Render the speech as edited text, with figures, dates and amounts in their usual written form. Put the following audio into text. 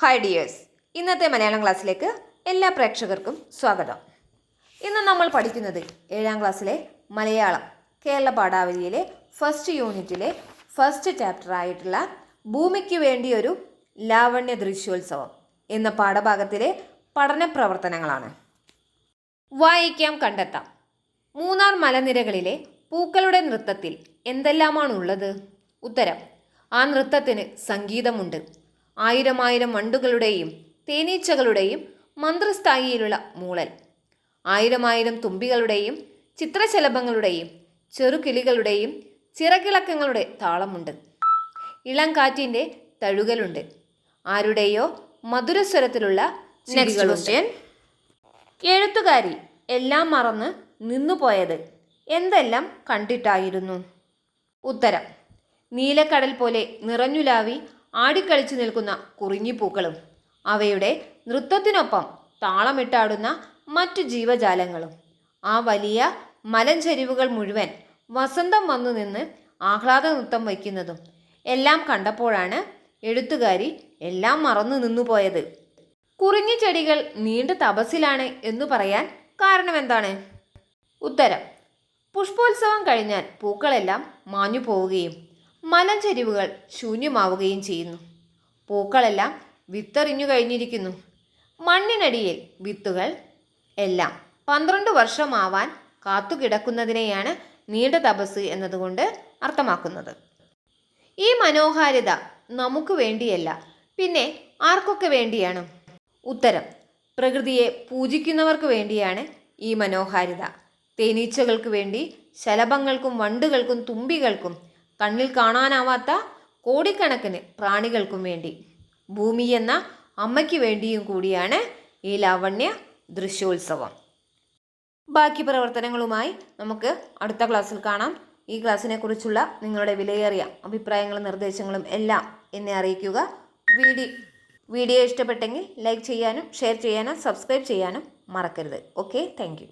Hi dears, ഇന്നത്തെ മലയാളം ക്ലാസ്സിലേക്ക് എല്ലാ പ്രേക്ഷകർക്കും സ്വാഗതം. ഇന്ന് നമ്മൾ പഠിക്കുന്നത് 7ാം ക്ലാസ്സിലെ മലയാളം കേരള പാഠാവലിയിലെ ഫസ്റ്റ് യൂണിറ്റിലെ ഫസ്റ്റ് ചാപ്റ്റർ ആയിട്ടുള്ള ഭൂമിക്ക് വേണ്ടി ഒരു ലാവണ്യ ദൃശ്യോത്സവം എന്ന പാഠഭാഗത്തിലെ പഠന പ്രവർത്തനങ്ങളാണ്. വായിക്കാം, കണ്ടെത്താം. മൂന്നാർ മലനിരകളിലെ പൂക്കളുടെ നൃത്തത്തിൽ എന്തെല്ലാമാണുള്ളത്? ഉത്തരം: ആ നൃത്തത്തിന് സംഗീതമുണ്ട്. ആയിരം വണ്ടുകളുടെയും തേനീച്ചകളുടെയും മന്ത്രസ്ഥായിയിലുള്ള മൂളൽ, ആയിരം തുമ്പികളുടെയും ചിത്രശലഭങ്ങളുടെയും ചെറുകിളികളുടെയും ചിറകിളക്കങ്ങളുടെ താളമുണ്ട്. ഇളം കാറ്റിൻ്റെ തഴുകലുണ്ട്. ആരുടെയോ മധുരസ്വരത്തിലുള്ള ചിരികളുണ്ട്. എഴുത്തുകാരി എല്ലാം മറന്ന് നിന്നുപോയത് എന്തെല്ലാം കണ്ടിട്ടായിരുന്നു? ഉത്തരം: നീലക്കടൽ പോലെ നിറഞ്ഞുലാവി ആടിക്കളിച്ചു നിൽക്കുന്ന കുറിഞ്ഞിപ്പൂക്കളും അവയുടെ നൃത്തത്തിനൊപ്പം താളമിട്ടാടുന്ന മറ്റു ജീവജാലങ്ങളും. ആ വലിയ മലഞ്ചരിവുകൾ മുഴുവൻ വസന്തം വന്നു നിന്ന് ആഹ്ലാദ നൃത്തം വയ്ക്കുന്നതും എല്ലാം കണ്ടപ്പോഴാണ് എഴുത്തുകാരി എല്ലാം മറന്നു നിന്നുപോയത്. കുറിഞ്ഞി ചെടികൾ നീണ്ട തപസ്സിലാണ് എന്നു പറയാൻ കാരണമെന്താണ്? ഉത്തരം: പുഷ്പോത്സവം കഴിഞ്ഞാൽ പൂക്കളെല്ലാം മാഞ്ഞു പോവുകയും മലഞ്ചരിവുകൾ ശൂന്യമാവുകയും ചെയ്യുന്നു. പൂക്കളെല്ലാം വിത്തെറിഞ്ഞു കഴിഞ്ഞിരിക്കുന്നു. മണ്ണിനടിയിൽ വിത്തുകൾ എല്ലാം 12 വർഷമാവാൻ കാത്തുകിടക്കുന്നതിനെയാണ് നീണ്ട തപസ് എന്നതുകൊണ്ട് അർത്ഥമാക്കുന്നത്. ഈ മനോഹാരിത നമുക്ക് വേണ്ടിയല്ല, പിന്നെ ആർക്കൊക്കെ വേണ്ടിയാണ്? ഉത്തരം: പ്രകൃതിയെ പൂജിക്കുന്നവർക്ക് വേണ്ടിയാണ് ഈ മനോഹാരിത. തേനീച്ചകൾക്ക് വേണ്ടി, ശലഭങ്ങൾക്കും വണ്ടുകൾക്കും തുമ്പികൾക്കും, കണ്ണിൽ കാണാനാവാത്ത കോടിക്കണക്കിന് പ്രാണികൾക്കും വേണ്ടി, ഭൂമി എന്ന അമ്മയ്ക്ക് വേണ്ടിയും കൂടിയാണ് ഈ ലാവണ്യ ദൃശ്യോത്സവം. ബാക്കി പ്രവർത്തനങ്ങളുമായി നമുക്ക് അടുത്ത ക്ലാസ്സിൽ കാണാം. ഈ ക്ലാസ്സിനെ കുറിച്ചുള്ള നിങ്ങളുടെ വിലയേറിയ അഭിപ്രായങ്ങളും നിർദ്ദേശങ്ങളും എല്ലാം എന്നെ അറിയിക്കുക. വീഡിയോ ഇഷ്ടപ്പെട്ടെങ്കിൽ ലൈക്ക് ചെയ്യാനും ഷെയർ ചെയ്യാനും സബ്സ്ക്രൈബ് ചെയ്യാനും മറക്കരുത്. Okay, thank you.